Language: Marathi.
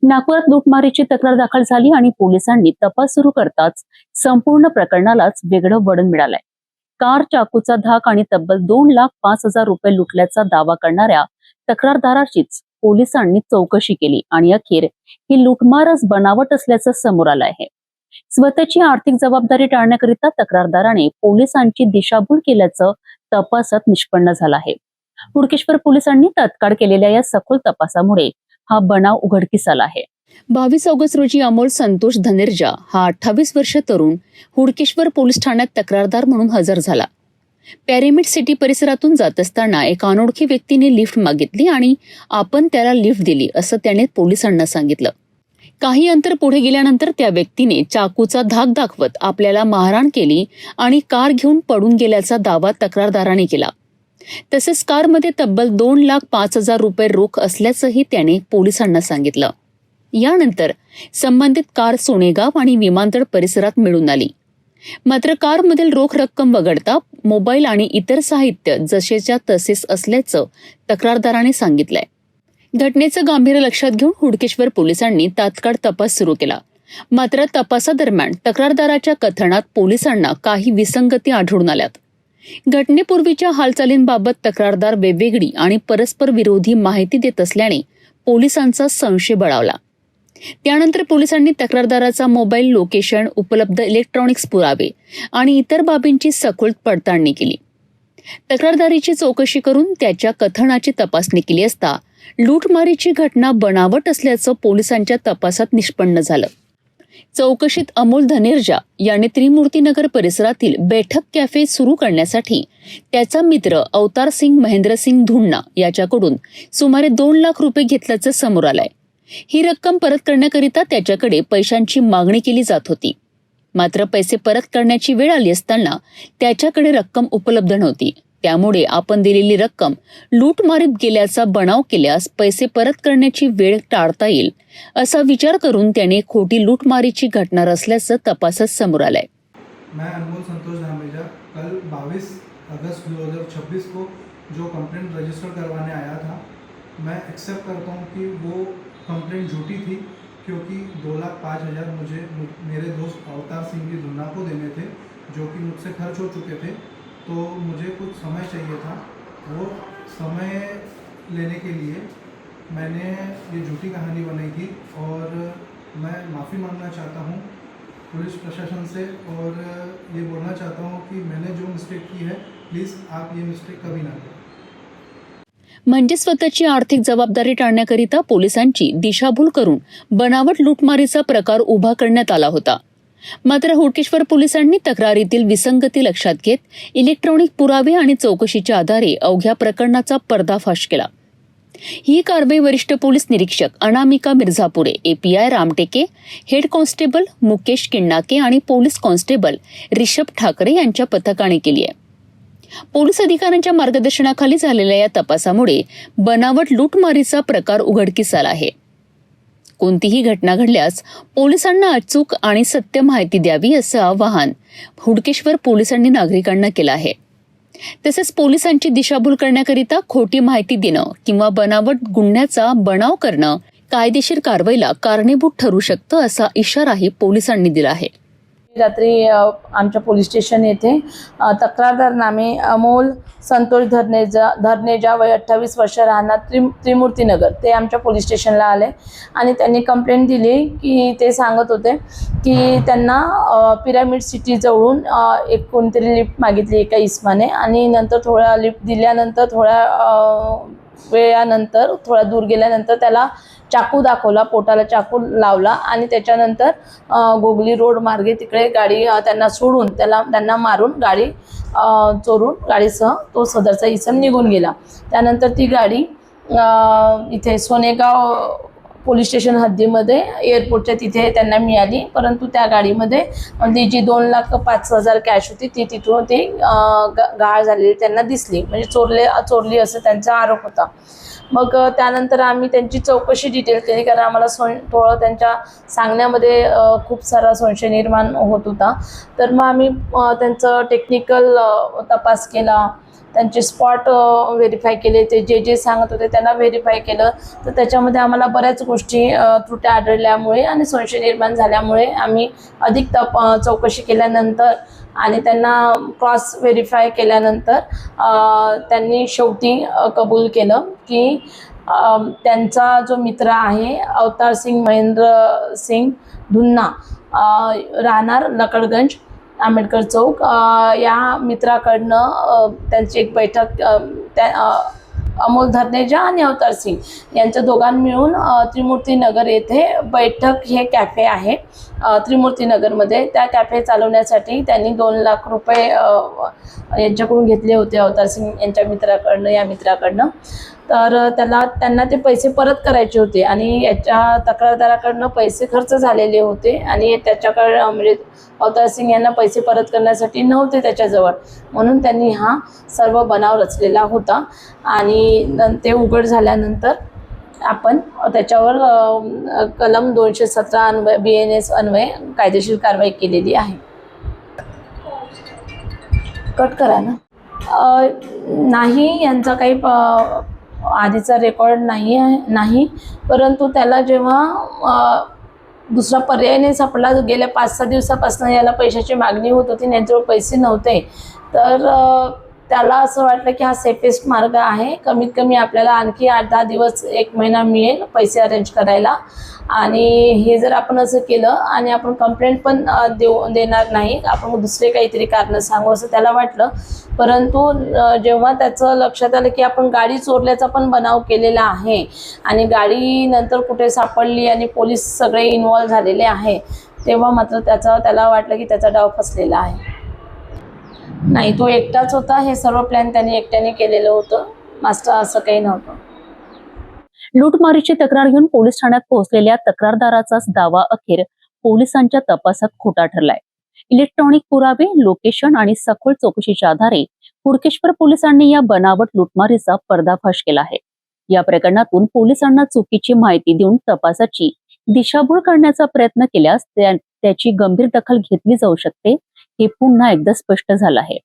नागपुरात लूटमारीची तक्रार दाखल झाली आणि पोलिसांनी तपास सुरू करताच संपूर्ण प्रकरणालाच वेगळं वळण मिळालंय। कार, चाकूचा धाक आणि तब्बल 2,05,000 रुपये लुटल्याचा दावा करणाऱ्या तक्रारदाराचीच पोलिसांनी चौकशी केली आणि अखेर ही लूटमारच बनावट असल्याचं समोर आलं आहे। स्वतःची आर्थिक जबाबदारी टाळण्याकरिता तक्रारदाराने पोलिसांची दिशाभूल केल्याचं तपासात निष्पन्न झालं आहे। हुडकेश्वर पोलिसांनी तात्काळ केलेल्या या सखोल तपासामुळे हा बनाव उघडकीस आला आहे। 22 ऑगस्ट रोजी अमोल संतोष धनेर्जा हा 28 वर्षीय तरुण हुडकेश्वर पोलीस ठाण्यात तक्रारदार म्हणून हजर झाला। पॅरामिड सिटी परिसरातून जात असताना एका अनोळखी व्यक्तीने लिफ्ट मागितली आणि आपण त्याला लिफ्ट दिली असं त्याने पोलिसांना सांगितलं। काही अंतर पुढे गेल्यानंतर त्या व्यक्तीने चाकूचा धाक दाखवत आपल्याला मारहाण केली आणि कार घेऊन पडून गेल्याचा दावा तक्रारदाराने केला। तसेच कारमध्ये तब्बल 2,05,000 रुपये रोख असल्याचंही त्याने पोलिसांना सांगितलं। यानंतर संबंधित कार सोनेगाव आणि विमानतळ परिसरात मिळून आली। मात्र कारमधील रोख रक्कम वगळता मोबाईल आणि इतर साहित्य जसेच्या तसेच असल्याचं तक्रारदाराने सांगितलंय। घटनेचं गांभीर्य लक्षात घेऊन हुडकेश्वर पोलिसांनी तात्काळ तपास सुरू केला। मात्र तपासादरम्यान तक्रारदाराच्या कथनात पोलिसांना काही विसंगती आढळून आल्यात। घटनेपूर्वीच्या हालचालींबाबत तक्रारदार वेगवेगळी आणि परस्पर विरोधी माहिती देत असल्याने पोलिसांचा संशय बळावला। त्यानंतर पोलिसांनी तक्रारदाराचा मोबाईल, लोकेशन, उपलब्ध इलेक्ट्रॉनिक्स पुरावे आणि इतर बाबींची सखोल पडताळणी केली। तक्रारदारीची चौकशी करून त्याच्या कथनाची तपासणी केली असता लूटमारीची घटना बनावट असल्याचं पोलिसांच्या तपासात निष्पन्न झालं। चौकशीत अमोल धनेर्जा याने त्रिमूर्तीनगर परिसरातील बैठक कॅफे सुरू करण्यासाठी त्याचा मित्र अवतार सिंग महेंद्रसिंग धुन्ना याच्याकडून सुमारे 2 लाख रुपये घेतल्याचं समोर आलंय। ही रक्कम परत करण्याकरिता त्याच्याकडे पैशांची मागणी केली जात होती। मात्र पैसे परत करण्याची वेळ आली असताना त्याच्याकडे रक्कम उपलब्ध नव्हती। त्यामुळे आपण दिलेली रक्कम लूटमारीत गेल्याचा बनाव केल्यास पैसे परत करण्याची वेळ टाळता येईल असा विचार करून त्याने खोटी लूटमारीची घटना रचल्याचं तपासात समोर आलंय। मैं अमोल संतोष धामेजा कल 22 अगस्त 2026 को जो कंप्लेंट रजिस्टर करवाने आया था, मैं एक्सेप्ट करता हूँ कि वो कंप्लेंट झूठी थी, क्योंकि 2,05,000 मुझे मेरे दोस्त अवतार सिंह जी धुन्ना को देने थे, जो कि मुझसे खर्च हो चुके थे। तो मुझे कुछ समय चाहिए था। वो समय लेने के लिए मैंने ये झूठी कहानी बनाई थी और मैं माफ़ी मांगना चाहता हूँ पुलिस प्रशासन से और ये बोलना चाहता हूँ कि मैंने जो मिस्टेक की है, प्लीज़ आप ये मिस्टेक कभी ना करें। म्हणजे स्वतःची आर्थिक जबाबदारी टाळण्याकरिता पोलिसांची दिशाभूल करून बनावट लूटमारीचा प्रकार उभा करण्यात आला होता। मात्र हुडकेश्वर पोलिसांनी तक्रारीतील विसंगती लक्षात घेत इलेक्ट्रॉनिक पुरावे आणि चौकशीच्या आधारे अवघ्या प्रकरणाचा पर्दाफाश केला। ही कारवाई वरिष्ठ पोलीस निरीक्षक Anamika Mirzapure, API Ramteke, head constable Mukesh Kinnake आणि पोलीस कॉन्स्टेबल रिषभ ठाकरे यांच्या पथकाने केली आहे। पोलीस अधिकाऱ्यांच्या मार्गदर्शनाखाली झालेल्या या तपासामुळे बनावट लूटमारीचा प्रकार उघडकीस आला आहे। कोणतीही घटना घडल्यास पोलिसांना अचूक आणि सत्य माहिती द्यावी असं आवाहन हुडकेश्वर पोलिसांनी नागरिकांना केलं आहे। तसेच पोलिसांची दिशाभूल करण्याकरिता खोटी माहिती देणं किंवा बनावट गुन्ह्याचा बनाव करणं कायदेशीर कारवाईला कारणीभूत ठरू शकतं असा इशाराही पोलिसांनी दिला आहे। रात्री आमच्या पोलीस स्टेशन येथे तक्रारदार नामे अमोल संतोष धनेर्जा वय 28 वर्ष राहणार त्रिमूर्तीनगर ते आमच्या पोलीस स्टेशनला आले आणि त्यांनी कंप्लेंट दिली की ते सांगत होते की त्यांना पिरामिड सिटी जवळून एक कोणतरी लिफ्ट मागितली एका इस्माने आणि नंतर थोडा लिफ्ट दिल्यानंतर थोड्या वेळानंतर थोडा दूर गेल्यानंतर त्याला चाकू दाखवला, पोटाला चाकू लावला आणि त्याच्यानंतर गोगली रोड मार्गे तिकडे गाडी त्यांना सोडून त्यांना मारून गाडी चोरून गाडीसह तो सदरचा इसम निघून गेला। त्यानंतर ती गाडी इथे सोनेगाव पोलीस स्टेशन हद्दीमध्ये एअरपोर्टच्या तिथे त्यांना मिळाली, परंतु त्या गाडीमध्ये ती जी 2,05,000 कॅश होती ती तिथून ती गाळ झालेली त्यांना दिसली, म्हणजे चोरली असं त्यांचा आरोप होता। मग त्यानंतर आम्ही त्यांची चौकशी डिटेल केली, कारण आम्हाला थोडं त्यांच्या सांगण्यामध्ये खूप सारा संशय निर्माण होत होता। तर मग आम्ही त्यांचं टेक्निकल तपास केला, त्यांचे स्पॉट व्हेरीफाय केले, ते जे जे सांगत होते त्यांना व्हेरीफाय केलं. तर त्याच्यामध्ये आम्हाला बऱ्याच गोष्टी त्रुट्या आढळल्यामुळे आणि संशय निर्माण झाल्यामुळे आम्ही अधिक चौकशी केल्यानंतर आणि त्यांना क्रॉस व्हेरीफाय केल्यानंतर त्यांनी शेवटी कबूल केलं की त्यांचा जो मित्र आहे अवतार सिंग महेंद्र सिंग धुन्ना, राहणार लकडगंज आंबेडकर चौक, या मित्राकडनं त्यांची एक बैठक अमोल धर्नेजा आणि अवतार सिंग यांच्या दोघांनी मिळून त्रिमूर्ती नगर येथे बैठक हे कॅफे आहे त्रिमूर्ती नगरमध्ये, त्या कॅफे चालवण्यासाठी त्यांनी 2 लाख रुपये यांच्याकडून घेतले होते, अवतार सिंग यांच्या या मित्राकडनं. तर त्यांना ते पैसे परत करायचे होते आणि याच्या तक्रारदाराकडनं पैसे खर्च झालेले होते आणि त्याच्याकडे म्हणजे अवतार सिंग यांना पैसे परत करण्यासाठी नव्हते त्याच्याजवळ, म्हणून त्यांनी हा सर्व बनाव रचलेला होता. आणि ते उघड झाल्यानंतर आपण त्याच्यावर कलम 217 BNS अन्वये कायदेशीर कारवाई केलेली आहे. कट करा ना. नाही, यांचा काही आधीचा रेकॉर्ड नाही, परंतु त्याला जेव्हा दुसरा पर्याय नाही सापडला, गेल्या 5-6 दिवसापासून याला पैशाची मागणी होत होती, यांच्याजवळ पैसे नव्हते, तर त्याला असं वाटलं की हा सेफेस्ट मार्ग आहे, कमीत कमी आपल्याला आणखी 8-10 दिवस 1 महिना मिळेल पैसे अरेंज करायला. आणि हे जर आपण असं केलं आणि आपण कंप्लेंट पण देणार नाही, आपण दुसरे काहीतरी कारण सांगू असं त्याला वाटलं. परंतु जेव्हा त्याचं लक्षात आलं की आपण गाडी चोरल्याचा पण बनाव केलेला आहे आणि गाडी नंतर कुठे सापडली आणि पोलीस सगळे इन्व्हॉल्व झालेले आहे, तेव्हा मात्र त्याला वाटलं की त्याचा डाव फसलेला आहे. नाही, तो एकटाच होता, हे सर्व प्लॅन त्यांनी एकट्याने केलेलं होतं, मास्टर असं काही नव्हतं. लूटमारीची तक्रार घेऊन पोलीस ठाण्यात पोहोचलेल्या तक्रारदाराचाच दावा अखेर पोलिसांच्या तपासात खोटा ठरलाय. इलेक्ट्रॉनिक पुरावे, लोकेशन आणि सखोल चौकशीच्या आधारे हुडकेश्वर पोलिसांनी या बनावट लूटमारीचा पर्दाफाश केला आहे. या प्रकरणातून पोलिसांना चुकीची माहिती देऊन तपासाची दिशाभूल करण्याचा प्रयत्न केल्यास त्याची गंभीर दखल घेतली जाऊ शकते, हे पुन्हा एकदा स्पष्ट झालं आहे.